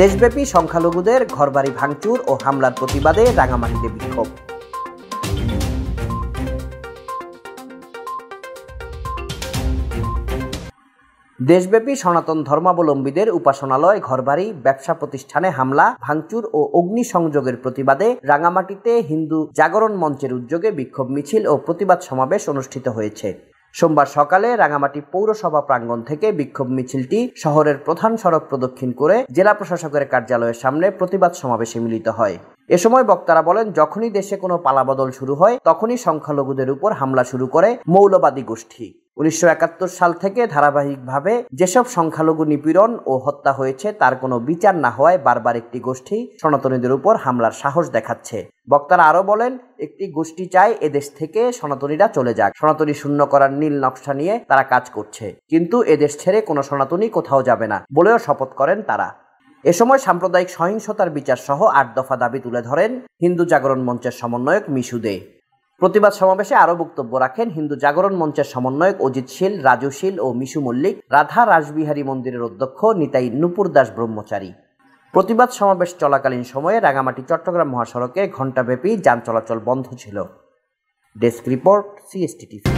দেশব্যাপী সংখ্যালঘুদের ঘরবাড়ি ভাঙচুর ও হামলার প্রতিবাদে রাঙামাটিতে বিক্ষোভ। দেশব্যাপী সনাতন ধর্মাবলম্বীদের উপাসনালয়, ঘরবাড়ি, ব্যবসা প্রতিষ্ঠানে হামলা, ভাঙচুর ও অগ্নিসংযোগের প্রতিবাদে রাঙামাটিতে হিন্দু জাগরণ মঞ্চের উদ্যোগে বিক্ষোভ মিছিল ও প্রতিবাদ সমাবেশ অনুষ্ঠিত হয়েছে। সোমবার সকালে রাঙামাটি পৌরসভা প্রাঙ্গণ থেকে বিক্ষোভ মিছিলটি শহরের প্রধান সড়ক প্রদক্ষিণ করে জেলা প্রশাসকের কার্যালয়ের সামনে প্রতিবাদ সমাবেশে মিলিত হয়। এ সময় বক্তারা বলেন, যখনই দেশে কোনো পালাবদল শুরু হয় তখনই সংখ্যালঘুদের উপর হামলা শুরু করে মৌলবাদী গোষ্ঠী। 1971 সাল থেকে ধারাবাহিকভাবে যেসব সংখ্যালঘু নিপীড়ন ও হত্যা হয়েছে তার কোনো বিচার না হওয়ায় বারবার একটি গোষ্ঠী সনাতনীদের উপর হামলার সাহস দেখাচ্ছে। বক্তারা আরো বলেন, একটি গোষ্ঠী চায় এদেশ থেকে সনাতনীরা চলে যাক। সনাতনী শূন্য করার নীল নকশা নিয়ে তারা কাজ করছে, কিন্তু এদেশ ছেড়ে কোনো সনাতনী কোথাও যাবে না বলেও শপথ করেন তারা। এ সময় সাম্প্রদায়িক সহিংসতার বিচার সহ 8 দফা দাবি তুলে ধরেন হিন্দু জাগরণ মঞ্চের সমন্বয়ক মিশু দে। প্রতিবাদ সমাবেশে আরও বক্তব্য রাখেন হিন্দু জাগরণ মঞ্চের সমন্বয়ক অজিত শীল, রাজু শীল ও মিশু মল্লিক, রাধা রাসবিহারী মন্দিরের অধ্যক্ষ নিতাই নুপুর দাস ব্রহ্মচারী। প্রতিবাদ সমাবেশ চলাকালীন সময়ে রাঙামাটি চট্টগ্রাম মহাসড়কে ঘণ্টাব্যাপী যান চলাচল বন্ধ ছিল। Desk report, CST TV।